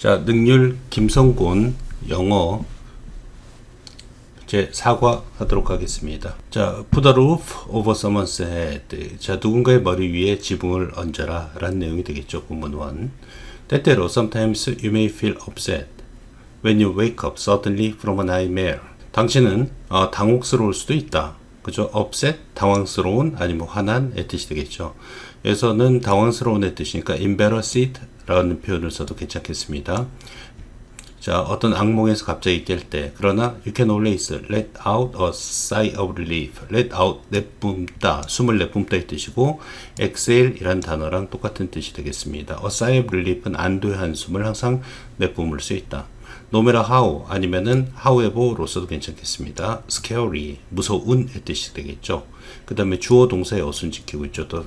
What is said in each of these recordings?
자, 능률 김성곤 영어 제 4과 하도록 하겠습니다. 자, put a roof over someone's head. 자, 누군가의 머리 위에 지붕을 얹어라 라는 내용이 되겠죠. 본문 1. 때때로 sometimes you may feel upset when you wake up suddenly from a nightmare. 당신은 당혹스러울 수도 있다. 그죠? upset, 당황스러운, 아니면 화난의 뜻이 되겠죠. 여기서는 당황스러운의 뜻이니까 embarrassed 라는 표현을 써도 괜찮겠습니다. 자, 어떤 악몽에서 갑자기 깰 때, 그러나 you can always let out a sigh of relief. let out, 내뿜다, 숨을 내뿜다의 뜻이고 exhale 이란 단어랑 똑같은 뜻이 되겠습니다. a sigh of relief은 안도의 한숨을 항상 내뿜을 수 있다. no matter how 아니면은 however로 써도 괜찮겠습니다. scary, 무서운의 뜻이 되겠죠. 그 다음에 주어 동사의 어순 지키고 있죠. 또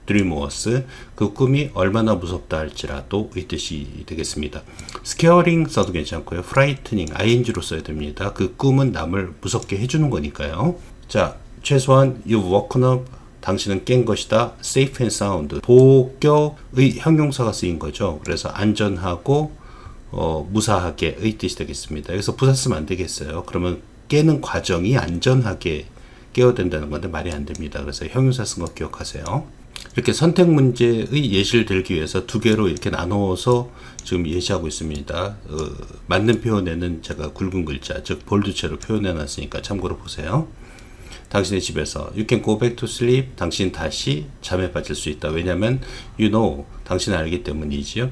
dreamers, 그 꿈이 얼마나 무섭다 할지라도 이 뜻이 되겠습니다. scaring 써도 괜찮고요. frightening, ing로 써야 됩니다. 그 꿈은 남을 무섭게 해주는 거니까요. 자, 최소한 you've woken up, 당신은 깬 것이다. safe and sound, 보격의 형용사가 쓰인 거죠. 그래서 안전하고 무사하게의 뜻이 되겠습니다. 여기서 부사 쓰면 안 되겠어요. 그러면 깨는 과정이 안전하게 깨어야 된다는 건데 말이 안 됩니다. 그래서 형용사 쓴 거 기억하세요. 이렇게 선택 문제의 예시를 들기 위해서 두 개로 이렇게 나누어서 지금 예시하고 있습니다. 맞는 표현에는 제가 굵은 글자, 즉 볼드체로 표현해 놨으니까 참고로 보세요. 당신의 집에서 you can go back to sleep. 당신 다시 잠에 빠질 수 있다. 왜냐하면 you know, 당신은 알기 때문이지요.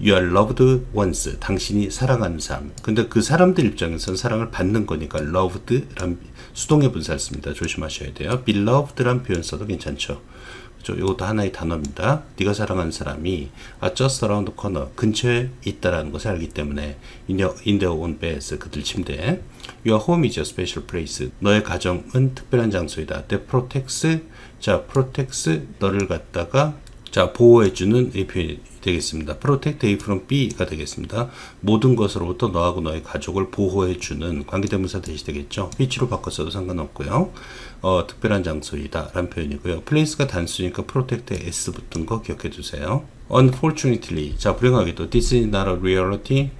You are loved once. 당신이 사랑하는 사람. 근데 그 사람들 입장에서는 사랑을 받는 거니까 loved란 수동의 분사를 씁니다. 조심하셔야 돼요. beloved란 표현 써도 괜찮죠. 이것도 하나의 단어입니다. 네가 사랑하는 사람이 just around the corner, 근처에 있다라는 것을 알기 때문에 in their own beds, 그들 침대. Your home is a special place. 너의 가정은 특별한 장소이다. That protects, 자, protects, 너를 갖다가 자, 보호해주는 이 표현이 되겠습니다. protect A from B가 되겠습니다. 모든 것으로부터 너하고 너의 가족을 보호해주는 관계대명사 대시 되겠죠. which로 바꿨어도 상관없고요. 특별한 장소이다 라는 표현이고요. place가 단수니까 protect에 S 붙은 거 기억해 두세요. unfortunately, 자, 불행하게도 this is not a reality.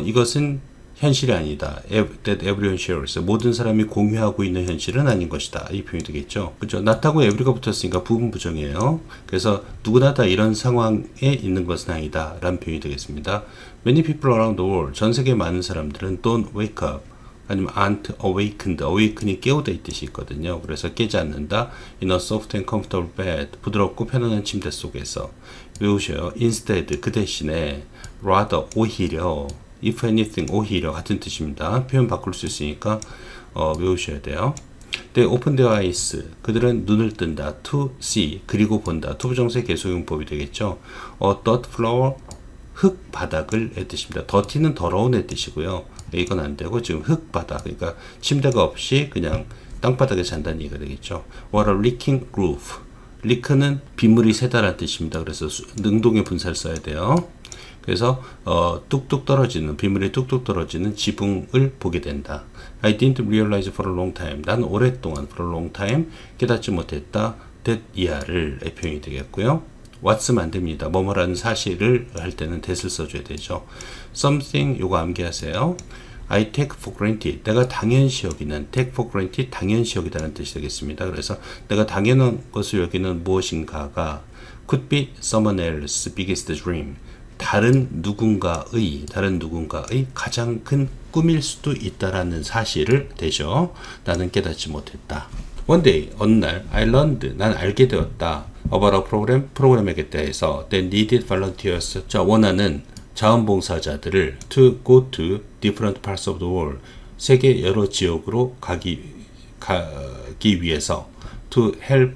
이것은 현실이 아니다. That everyone shares. 모든 사람이 공유하고 있는 현실은 아닌 것이다. 이 표현이 되겠죠. 그렇죠. not하고 every가 붙었으니까 부분 부정이에요. 그래서 누구나 다 이런 상황에 있는 것은 아니다. 라는 표현이 되겠습니다. Many people around the world. 전 세계 많은 사람들은 don't wake up. 아니면 aren't awakened. awaken이 깨우다 이 뜻이 있거든요. 그래서 깨지 않는다. In a soft and comfortable bed. 부드럽고 편안한 침대 속에서. 외우셔요. Instead. 그 대신에 rather. 오히려. if anything, 오히려 같은 뜻입니다. 표현 바꿀 수 있으니까 외우셔야 돼요. They open their eyes. 그들은 눈을 뜬다. To see. 그리고 본다. 투부정사의 계속용법이 되겠죠. dirt floor. 흙 바닥을 의 뜻입니다. dirty는 더러운 의 뜻이고요. 이건 안 되고 지금 흙 바닥. 그러니까 침대가 없이 그냥 땅바닥에 잔다는 얘기가 되겠죠. What a leaking roof. leak는 빗물이 새다라는 뜻입니다. 그래서 능동의 분사를 써야 돼요. 그래서 뚝뚝 떨어지는, 빗물이 뚝뚝 떨어지는 지붕을 보게 된다. I didn't realize for a long time. 난 오랫동안 for a long time 깨닫지 못했다. that 이하를 표현이 되겠고요. what 쓰면 안 됩니다. 뭐뭐라는 사실을 할 때는 that을 써줘야 되죠. something 요거 암기하세요. I take for granted. 내가 당연시 여기는, take for granted 당연시 여기다는 뜻이 되겠습니다. 그래서 내가 당연한 것을 여기는 무엇인가가 could be someone else's biggest dream. 다른 누군가의 가장 큰 꿈일 수도 있다라는 사실을 되죠. 나는 깨닫지 못했다. One day, 어느 날, I learned, 난 알게 되었다. About a program, 프로그램에 대해서 that needed volunteers. 자, 원하는 자원봉사자들을 to go to different parts of the world. 세계 여러 지역으로 가기 위해서 to help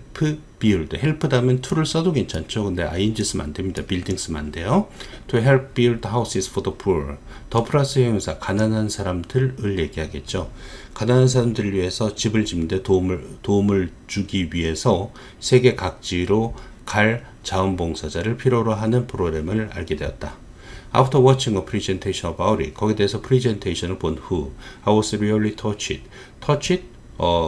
build. help 다음엔 to를 써도 괜찮죠. 근데 ing 쓰면 안 됩니다. building 쓰면 안 돼요. to help build houses for the poor. 더 플러스 형용사 가난한 사람들을 얘기하겠죠. 가난한 사람들을 위해서 집을 짓는데 도움을 주기 위해서 세계 각지로 갈 자원봉사자를 필요로 하는 프로그램을 알게 되었다. After watching a presentation about it, 거기에 대해서 프레젠테이션을 본 후, I was really touched. touched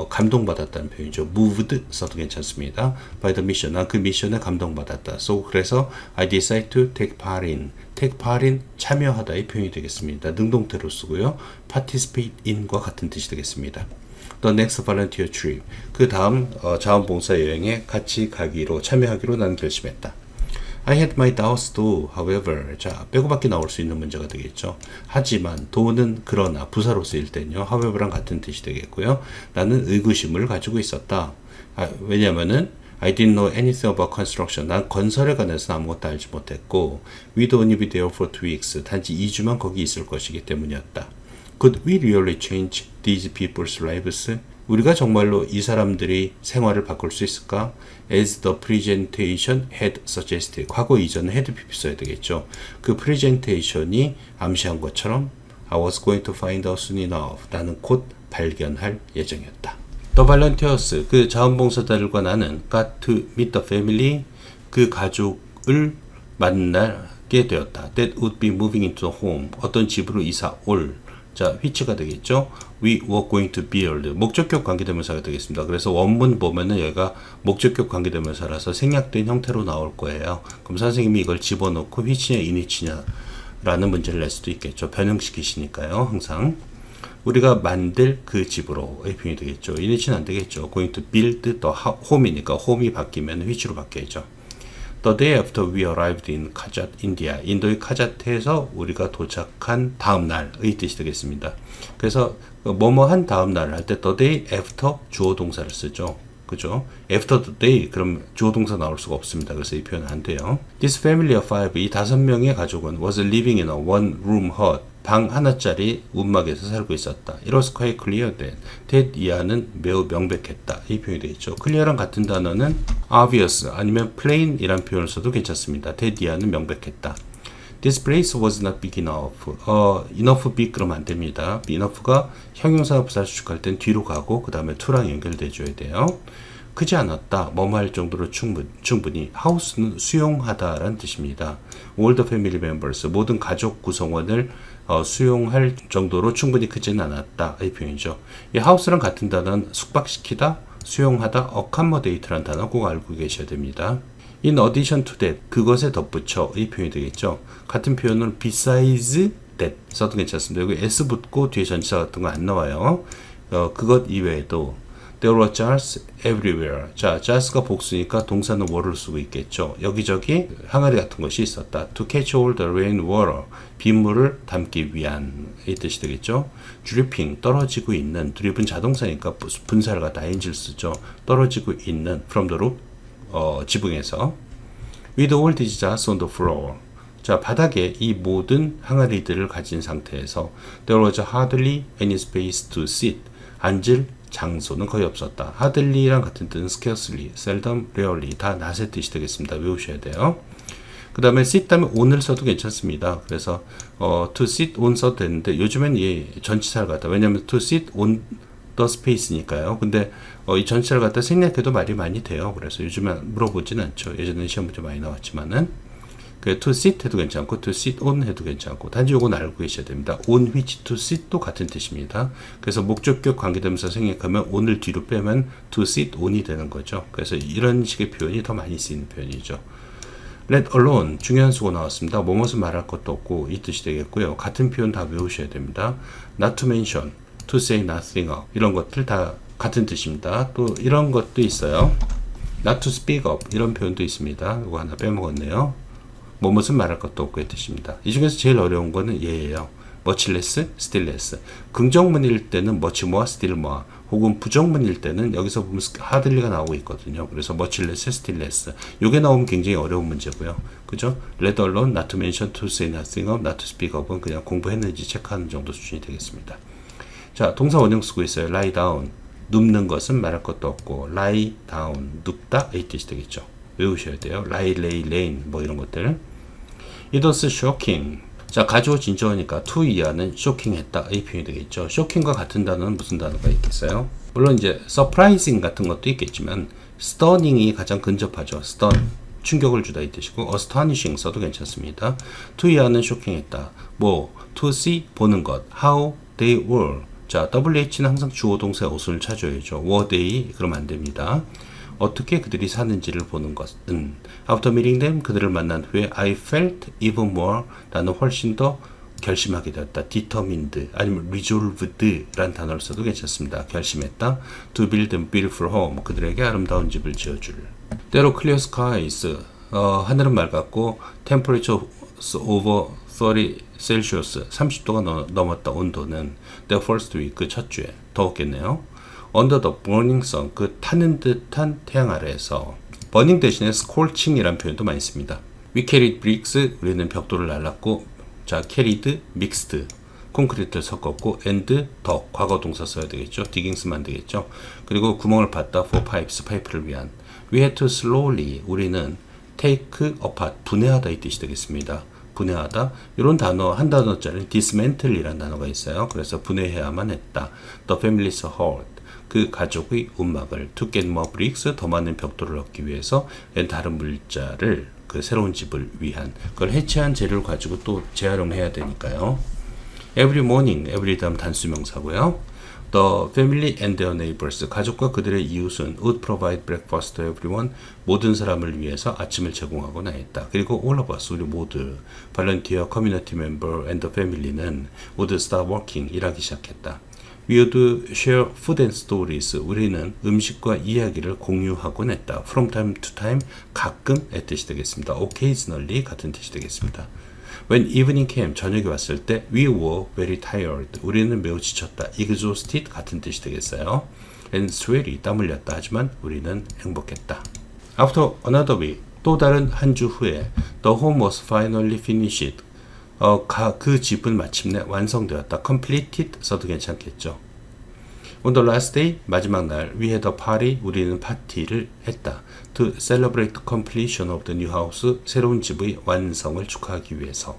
감동받았다는 표현이죠. moved 써도 괜찮습니다. by the mission. 난 그 미션에 감동받았다. So 그래서 I decide to take part in. take part in 참여하다의 표현이 되겠습니다. 능동태로 쓰고요. participate in과 같은 뜻이 되겠습니다. The next volunteer trip. 그 다음 자원봉사 여행에 같이 가기로 참여하기로 나는 결심했다. I had my doubts too, however. 자, 빼고밖에 나올 수 있는 문제가 되겠죠. 하지만, 도는 그러나, 부사로 쓰일 때는요, however랑 같은 뜻이 되겠고요. 나는 의구심을 가지고 있었다. 왜냐면은, I didn't know anything about construction. 난 건설에 관해서는 아무것도 알지 못했고, we'd only be there for 2 weeks. 단지 2주만 거기 있을 것이기 때문이었다. Could we really change these people's lives? 우리가 정말로 이 사람들이 생활을 바꿀 수 있을까? As the presentation had suggested. 과거 이전에 had PP 써야 되겠죠. 그 presentation이 암시한 것처럼 I was going to find out soon enough. 나는 곧 발견할 예정이었다. The volunteers, 그 자원봉사자들과 나는 got to meet the family, 그 가족을 만나게 되었다. That would be moving into the home. 어떤 집으로 이사 올. 자, which가 되겠죠. We were going to build. 목적격 관계대명사가 되겠습니다. 그래서 원문 보면은 여기가 목적격 관계대명사라서 생략된 형태로 나올 거예요. 그럼 선생님이 이걸 집어넣고 which냐 inwhich냐 라는 문제를 낼 수도 있겠죠. 변형시키시니까요. 항상 우리가 만들 그 집으로 의 표현이 되겠죠. inwhich는 안 되겠죠. going to build the home이니까 home이 바뀌면 which로 바뀌죠. The day after we arrived in Kajat, India. 인도의 카자트에서 우리가 도착한 다음 날의 뜻이 되겠습니다. 그래서 뭐뭐 한 다음 날 할 때 the day after 주어 동사를 쓰죠. 그죠? After the day 그럼 주어 동사 나올 수가 없습니다. 그래서 이 표현은 안 돼요. This family of 5, 이 5명의 가족은 was living in a one-room hut. 방 하나짜리 움막에서 살고 있었다. It was quite clear that 이하는 매우 명백했다. 이 표현이 되겠죠. clear랑 같은 단어는 obvious 아니면 plain 이란 표현을 써도 괜찮습니다. that 이하는 명백했다. This place was not big enough. enough big 그러면 안 됩니다. enough가 형용사 부사 수축할 땐 뒤로 가고 그 다음에 to랑 연결돼 줘야 돼요. 크지 않았다. 뭐할 정도로 충분히. house는 수용하다라는 뜻입니다. all the family members 모든 가족 구성원을 수용할 정도로 충분히 크지는 않았다. 이 표현이죠. 이 house랑 같은 단어는 숙박시키다, 수용하다, accommodate라는 단어 꼭 알고 계셔야 됩니다. In addition to that, 그것에 덧붙여 이 표현이 되겠죠. 같은 표현은 besides that 써도 괜찮습니다. 여기 s 붙고 뒤에 전치사 같은 거 안 나와요. 그것 이외에도 There were jars everywhere. 자, jars가 복수니까 동사는 were를 쓰고 있겠죠. 여기저기 항아리 같은 것이 있었다. To catch all the rain water. 빗물을 담기 위한 이 뜻이 되겠죠. dripping, 떨어지고 있는. 드립은 자동사니까 분사를 갖다 ing를 쓰죠. 떨어지고 있는 from the roof, 지붕에서. With all these jars on the floor. 자, 바닥에 이 모든 항아리들을 가진 상태에서 There was hardly any space to sit. 앉을 장소는 거의 없었다. hardly랑 같은 뜻은 scarcely, seldom, rarely 다 not의 뜻이 되겠습니다. 외우셔야 돼요. 그 다음에 sit 다음에 on을 써도 괜찮습니다. 그래서 to sit on 써도 되는데 요즘엔 이 전치사를 갖다 왜냐면 to sit on the space니까요. 근데 이 전치사를 갖다 생략해도 말이 많이 돼요. 그래서 요즘엔 물어보진 않죠. 예전에 시험 문제 많이 나왔지만은 to sit 해도 괜찮고 to sit on 해도 괜찮고 단지 요건 알고 계셔야 됩니다. on which to sit도 같은 뜻입니다. 그래서 목적격 관계대명사 생략하면 on을 뒤로 빼면 to sit on이 되는 거죠. 그래서 이런 식의 표현이 더 많이 쓰이는 표현이죠. let alone 중요한 수고 나왔습니다. 뭐뭇을 말할 것도 없고 이 뜻이 되겠고요. 같은 표현 다 외우셔야 됩니다. not to mention, to say nothing of 이런 것들 다 같은 뜻입니다. 또 이런 것도 있어요. not to speak of 이런 표현도 있습니다. 이거 하나 빼먹었네요. 뭐뭇은 말할 것도 없고의 뜻입니다. 이 중에서 제일 어려운 거는 얘예요. much less, still less. 긍정문일 때는 much more, still more. 혹은 부정문일 때는 여기서 보면 hardly가 나오고 있거든요. 그래서 much less, still less. 요게 나오면 굉장히 어려운 문제고요. 그죠? let alone, not to mention, to say nothing of, not to speak of은 그냥 공부했는지 체크하는 정도 수준이 되겠습니다. 자, 동사 원형 쓰고 있어요. lie down. 눕는 것은 말할 것도 없고 lie down. 눕다 이 뜻이 되겠죠. 외우셔야 돼요. lie, lay, lane 뭐 이런 것들. It was shocking. 자, 가주어 진저어니까 to 이하는 shocking했다 이 표현이 되겠죠. shocking과 같은 단어는 무슨 단어가 있겠어요? 물론 이제 surprising 같은 것도 있겠지만 stunning이 가장 근접하죠. stun 충격을 주다 이 뜻이고 astonishing 써도 괜찮습니다. to 이하는 shocking했다. 뭐 to see 보는 것, how they were 자, WH는 항상 주어 동사 어순을 찾아야죠. were they 그러면 안 됩니다. 어떻게 그들이 사는지를 보는 것은 After meeting them 그들을 만난 후에 I felt even more 나는 훨씬 더 결심하게 되었다. determined 아니면 resolved 라는 단어를 써도 괜찮습니다. 결심했다. to build a beautiful home 그들에게 아름다운 집을 지어줄. 때로 clear skies 하늘은 맑았고 temperature over 30 셀시우스 30도가 넘었다. 온도는 the first week 그 첫 주에 더웠겠네요. under the burning sun 그 타는 듯한 태양 아래에서 burning 대신에 scorching이라는 표현도 많이 씁니다. we carried bricks 우리는 벽돌을 날랐고 자 carried mixed 콘크리트를 섞었고 and dug 과거 동사 써야 되겠죠. digging 쓰면 안 되겠죠. 그리고 구멍을 팠다 for pipes 파이프를 위한 we had to slowly 우리는 take apart 분해하다 이 뜻이 되겠습니다. 분해하다 이런 단어 한 단어짜리 dismantle이라는 단어가 있어요. 그래서 분해해야만 했다. The family's heart 그 가족의 움막을 to get more bricks 더 많은 벽돌을 얻기 위해서 다른 물자를 그 새로운 집을 위한 그걸 해체한 재료를 가지고 또 재활용해야 되니까요. Every morning every 다음 단수명사고요. The family and their neighbors 가족과 그들의 이웃은 would provide breakfast to everyone 모든 사람을 위해서 아침을 제공하거나 했다. 그리고 all of us 우리 모두 volunteer, community member and the family는 would start working 일하기 시작했다. We would share food and stories 우리는 음식과 이야기를 공유하곤 했다. From time to time 가끔의 뜻이 되겠습니다. Occasionally 같은 뜻이 되겠습니다. When evening came, 저녁이 왔을 때 we were very tired. 우리는 매우 지쳤다. exhausted 같은 뜻이 되겠어요. and sweaty, 땀 흘렸다. 하지만 우리는 행복했다. After another week, 또 다른 한 주 후에 the home was finally finished. 그 집은 마침내 완성되었다. completed 써도 괜찮겠죠. On the last day, 마지막 날, we had a party, 우리는 파티를 했다. To celebrate the completion of the new house, 새로운 집의 완성을 축하하기 위해서.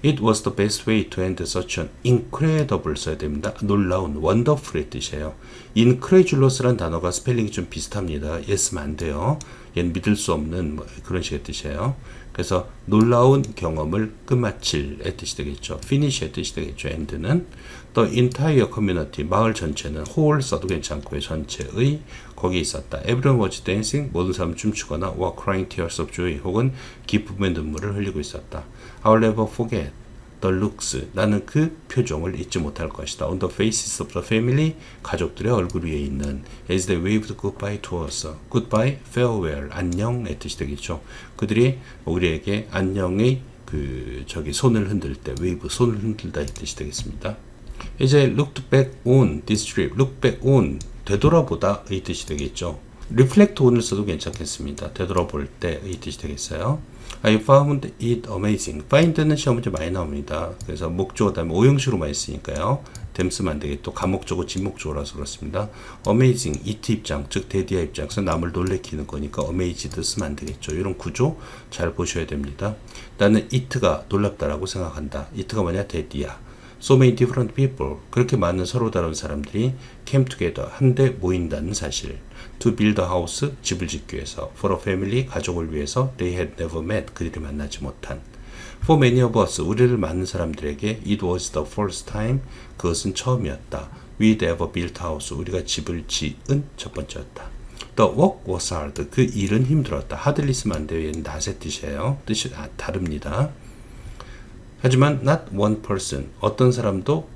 It was the best way to end such an incredible 써야 됩니다. 놀라운, wonderful의 뜻이에요. incredulous란 단어가 스펠링이 좀 비슷합니다. 얘 쓰면 안 돼요. 얘는 믿을 수 없는 뭐 그런 식의 뜻이에요. 그래서 놀라운 경험을 끝마칠의 뜻이 되겠죠. finish의 뜻이 되겠죠. end는 the entire community 마을 전체는 whole 써도 괜찮고요. 전체의 거기에 있었다. Everyone was dancing 모든 사람 춤추거나 were crying tears of joy 혹은 기쁨의 눈물을 흘리고 있었다. I'll never forget the looks 나는 그 표정을 잊지 못할 것이다. On the faces of the family 가족들의 얼굴 위에 있는 as they waved goodbye to us. goodbye, farewell, 안녕의 뜻이 되겠죠. 그들이 우리에게 안녕의 손을 흔들 때 wave 손을 흔들다 이 뜻이 되겠습니다. 이제 looked back on this trip, look back on 되돌아보다 이 뜻이 되겠죠. reflect on을 써도 괜찮겠습니다. 되돌아볼 때 이 뜻이 되겠어요. I found it amazing. find는 시험 문제 많이 나옵니다. 그래서 목적어 다음에 오형식으로 많이 쓰니까요. 댐 쓰면 안 되겠고 감목적어, 진목적어라서 그렇습니다. amazing, it 입장, 즉 대디아 입장에서 남을 놀래키는 거니까 amazed 쓰면 안 되겠죠. 이런 구조 잘 보셔야 됩니다. 나는 it가 놀랍다라고 생각한다. it가 뭐냐? 대디아. So many different people. 그렇게 많은 서로 다른 사람들이 came together. 한데 모인다는 사실. To build a house. 집을 짓기 위해서. For a family. 가족을 위해서. They had never met. 그들이 만나지 못한. For many of us. 우리를 많은 사람들에게 it was the first time. 그것은 처음이었다. We'd ever built a house. 우리가 집을 지은 첫 번째였다. The work was hard. 그 일은 힘들었다. hardly 쓰면 안 돼요. 얘는 낫의 뜻이에요. 뜻이 다릅니다. 하지만 not one person, 어떤 사람도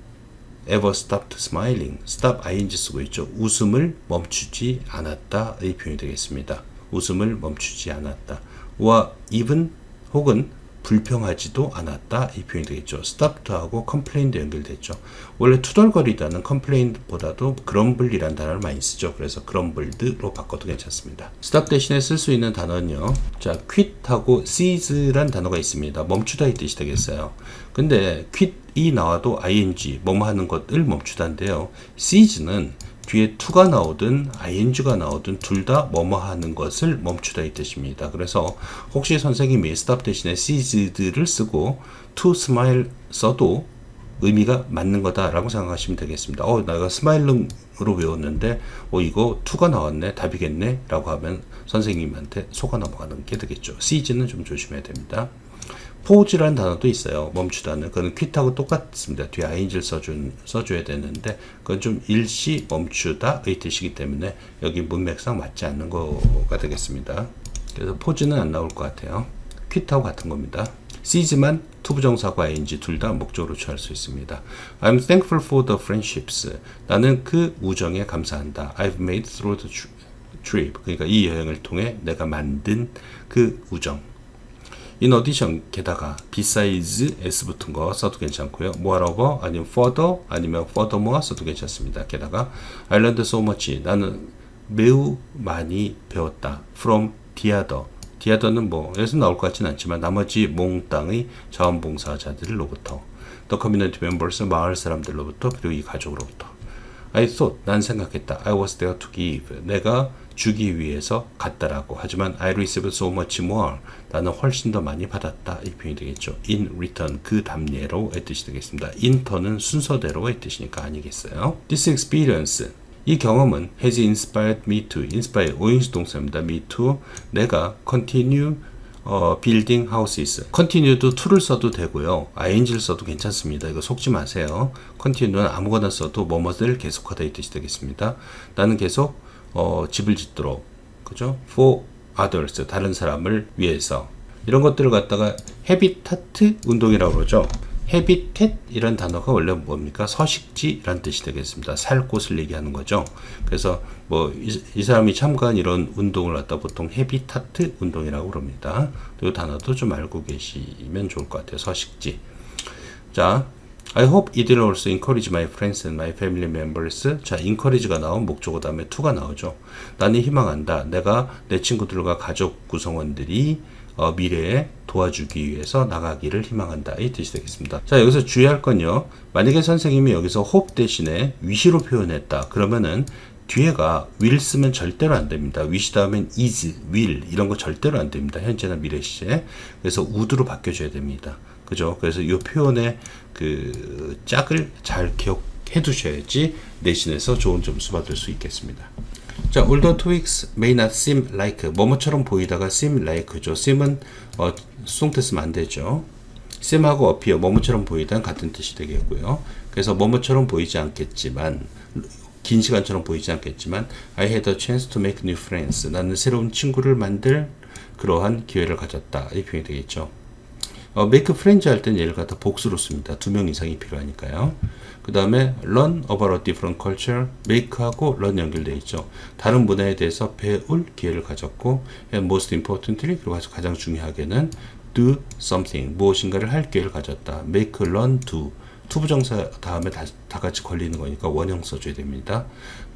ever stopped smiling, stop ing 쓰고 있죠. 웃음을 멈추지 않았다 이 표현이 되겠습니다. 웃음을 멈추지 않았다. 와 even 혹은 불평하지도 않았다 이 표현이 되겠죠. stopped하고 complain도 연결됐죠. 원래 투덜거리다는 complain보다도 grumble이라는 단어를 많이 쓰죠. 그래서 grumbled로 바꿔도 괜찮습니다. stop 대신에 쓸 수 있는 단어는요. 자, quit하고 cease란 단어가 있습니다. 멈추다 이 뜻이 되겠어요. 근데 quit이 나와도 ing, 뭐뭐 하는 것을 멈추다인데요. cease는 뒤에 to가 나오든 ing가 나오든 둘 다 뭐뭐 하는 것을 멈추다 이 뜻입니다. 그래서 혹시 선생님이 stop 대신에 ceased를 쓰고 to smile 써도 의미가 맞는 거다라고 생각하시면 되겠습니다. 내가 smile로 외웠는데 이거 to가 나왔네 답이겠네 라고 하면 선생님한테 속아 넘어가는 게 되겠죠. cease는 좀 조심해야 됩니다. pause라는 단어도 있어요. 멈추다는. 그건 quit하고 똑같습니다. 뒤에 ing를 써줘야 되는데 그건 좀 일시 멈추다의 뜻이기 때문에 여기 문맥상 맞지 않는 거가 되겠습니다. 그래서 pause는 안 나올 것 같아요. quit하고 같은 겁니다. seize만 투부정사과 ing 둘 다 목적으로 취할 수 있습니다. I'm thankful for the friendships. 나는 그 우정에 감사한다. I've made through the trip. 그러니까 이 여행을 통해 내가 만든 그 우정. In addition, 게다가 besides s 붙은 거 써도 괜찮고요. moreover 아니면 further 아니면 furthermore 써도 괜찮습니다. 게다가 I learned so much. 나는 매우 많이 배웠다. From the other. the other는 뭐 여기서 나올 것 같지는 않지만 나머지 몽땅의 자원봉사자들로부터 the community members 마을 사람들로부터 그리고 이 가족으로부터 I thought 난 생각했다. I was there to give. 내가 주기 위해서 갔다라고. 하지만 I received so much more. 나는 훨씬 더 많이 받았다. 이 표현이 되겠죠. In return 그 답례로의 뜻이 되겠습니다. in turn은 순서대로의 뜻이니까 아니겠어요. This experience 이 경험은 has inspired me to inspire 오행시 동사입니다. me to 내가 continue building houses. continue도 to를 써도 되고요. ing를 써도 괜찮습니다. 이거 속지 마세요. continue는 아무거나 써도 뭐뭐를 계속하다 이 뜻이 되겠습니다. 나는 계속 집을 짓도록 그죠? for others 다른 사람을 위해서 이런 것들을 갖다가 habitat 운동이라고 그러죠. habitat 이란 단어가 원래 뭡니까? 서식지란 뜻이 되겠습니다. 살 곳을 얘기하는 거죠. 그래서 뭐 이 사람이 참가한 이런 운동을 갖다 보통 habitat 운동이라고 그럽니다. 이 단어도 좀 알고 계시면 좋을 것 같아요. 서식지. 자, I hope it will also encourage my friends and my family members. 자, encourage가 나온 목적어 다음에 to가 나오죠. 나는 희망한다. 내가 내 친구들과 가족 구성원들이 미래에 도와주기 위해서 나가기를 희망한다. 이 뜻이 되겠습니다. 자, 여기서 주의할 건요. 만약에 선생님이 여기서 hope 대신에 wish로 표현했다. 그러면은 뒤에가 will 쓰면 절대로 안 됩니다. wish 다음엔 is, will 이런 거 절대로 안 됩니다. 현재나 미래 시제. 그래서 would로 바뀌어줘야 됩니다. 그죠? 그래서 이 표현의 그 짝을 잘 기억해 두셔야지 내신에서 좋은 점수 받을 수 있겠습니다. 자, although TOEIC may not seem like 뭐뭐처럼 보이다가 seem like죠. seem은 수동태 쓰면 안 되죠. seem하고 appear 뭐뭐처럼 보이다는 같은 뜻이 되겠고요. 그래서 뭐뭐처럼 보이지 않겠지만 긴 시간처럼 보이지 않겠지만 I had a chance to make new friends. 나는 새로운 친구를 만들 그러한 기회를 가졌다. 이 표현이 되겠죠. make friends 할 때는 얘를 갖다 복수로 씁니다. 2명 이상이 필요하니까요. 그 다음에 learn about a different culture, make하고 learn 연결되어 있죠. 다른 문화에 대해서 배울 기회를 가졌고 and most importantly 그리고 가장 중요하게는 do something, 무엇인가를 할 기회를 가졌다. make, learn, do 투부정사 다음에 다 같이 걸리는 거니까 원형 써줘야 됩니다.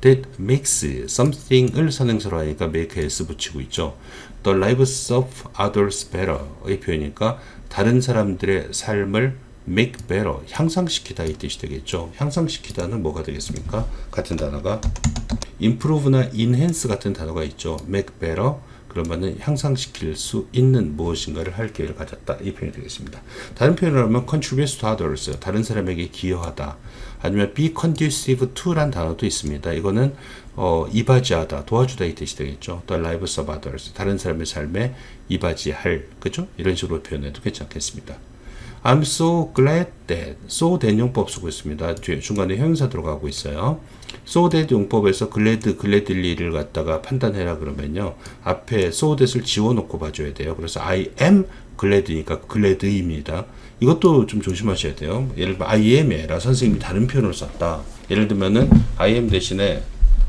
That makes something을 선행사로 하니까 make s 붙이고 있죠. The lives of others better 이 표현이니까 다른 사람들의 삶을 make better 향상시키다 이 뜻이 되겠죠. 향상시키다는 뭐가 되겠습니까? 같은 단어가 improve나 enhance 같은 단어가 있죠. make better 그러면은 향상시킬 수 있는 무엇인가를 할 기회를 가졌다. 이 표현이 되겠습니다. 다른 표현을 하면 contribute to others, 다른 사람에게 기여하다. 아니면 be conducive to란 단어도 있습니다. 이거는 이바지하다, 도와주다 이 뜻이 되겠죠. The lives of others, 다른 사람의 삶에 이바지할, 그죠? 이런 식으로 표현해도 괜찮겠습니다. I'm so glad that, so that 용법 쓰고 있습니다. 중간에 형용사 들어가고 있어요. so that 용법에서 gladly를 갖다가 판단해라 그러면요. 앞에 so that을 지워놓고 봐줘야 돼요. 그래서 I am glad니까 glad입니다. 이것도 좀 조심하셔야 돼요. 예를 들면 I am에라 선생님이 다른 표현을 썼다. 예를 들면은 I am 대신에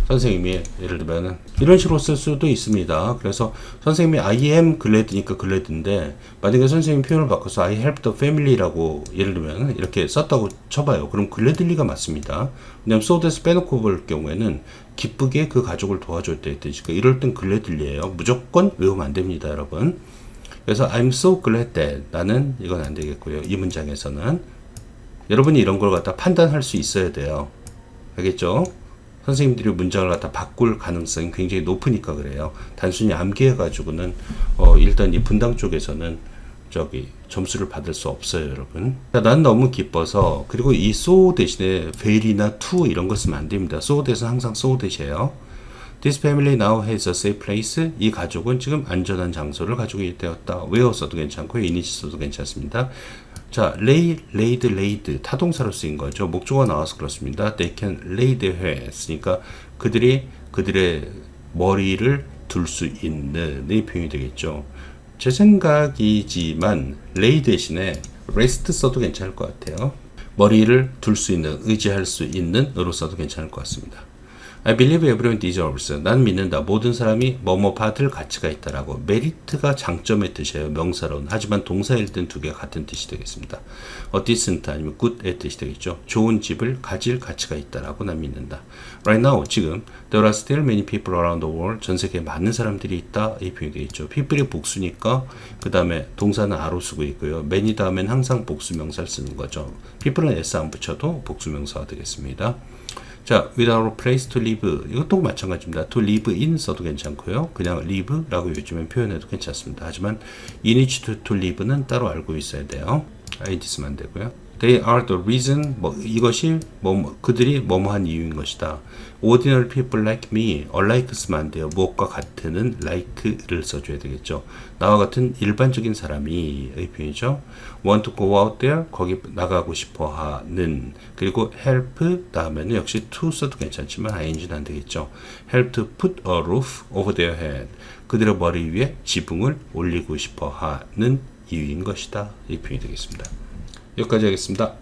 선생님이 예를 들면 이런 식으로 쓸 수도 있습니다. 그래서 선생님이 I am glad니까 glad인데 만약에 선생님 표현을 바꿔서 I help the family라고 예를 들면 이렇게 썼다고 쳐봐요. 그럼 gladly가 맞습니다. 왜냐면 so that 빼놓고 볼 경우에는 기쁘게 그 가족을 도와줬다 했듯이 이럴 땐 gladly예요. 무조건 외우면 안 됩니다, 여러분. 그래서 I'm so glad that 나는 이건 안 되겠고요. 이 문장에서는 여러분이 이런 걸 갖다 판단할 수 있어야 돼요. 알겠죠? 선생님들이 문장을 갖다 바꿀 가능성이 굉장히 높으니까 그래요. 단순히 암기해가지고는 일단 이 분당 쪽에서는 점수를 받을 수 없어요, 여러분. 난 너무 기뻐서 그리고 이 so 대신에 very나 to 이런 거 쓰면 안 됩니다. so 대신 항상 so 대시에요. This family now has a safe place. 이 가족은 지금 안전한 장소를 가지고 되었다. where 써도 괜찮고 in it 써도 괜찮습니다. 자, lay, laid, laid 타동사로 쓰인 거죠. 목조가 나와서 그렇습니다. They can lay their heads. 그러니까 그들의 머리를 둘 수 있는 이 표현이 되겠죠. 제 생각이지만 lay 대신에 rest 써도 괜찮을 것 같아요. 머리를 둘 수 있는, 의지할 수 있는 으로 써도 괜찮을 것 같습니다. I believe everyone deserves. 난 믿는다. 모든 사람이 뭐뭐 받을 가치가 있다라고. 메리트가 장점의 뜻이에요. 명사로는. 하지만 동사일 땐 두 개가 같은 뜻이 되겠습니다. decent 아니면 good의 뜻이 되겠죠. 좋은 집을 가질 가치가 있다라고 난 믿는다. Right now, 지금 there are still many people around the world. 전 세계에 많은 사람들이 있다. 이 표현이 되겠죠. people이 복수니까 그 다음에 동사는 a로 쓰고 있고요. many 다음엔 항상 복수명사를 쓰는 거죠. people은 s 안 붙여도 복수명사가 되겠습니다. 자, without a place to live. 이것도 마찬가지입니다. to live in 써도 괜찮고요. 그냥 live라고 요즘엔 표현해도 괜찮습니다. 하지만 in which to live는 따로 알고 있어야 돼요. id 쓰면 안 되고요. They are the reason. 이것이 그들이 뭐뭐한 이유인 것이다. Ordinary people like me. unlike 쓰면 안 돼요. 무엇과 같은은 like를 써줘야 되겠죠. 나와 같은 일반적인 사람이 이 표현이죠. Want to go out there. 거기 나가고 싶어 하는. 그리고 help 다음에는 역시 to 써도 괜찮지만 ing는 안 되겠죠. help to put a roof over their head. 그들의 머리 위에 지붕을 올리고 싶어 하는 이유인 것이다. 이 표현이 되겠습니다. 여기까지 하겠습니다.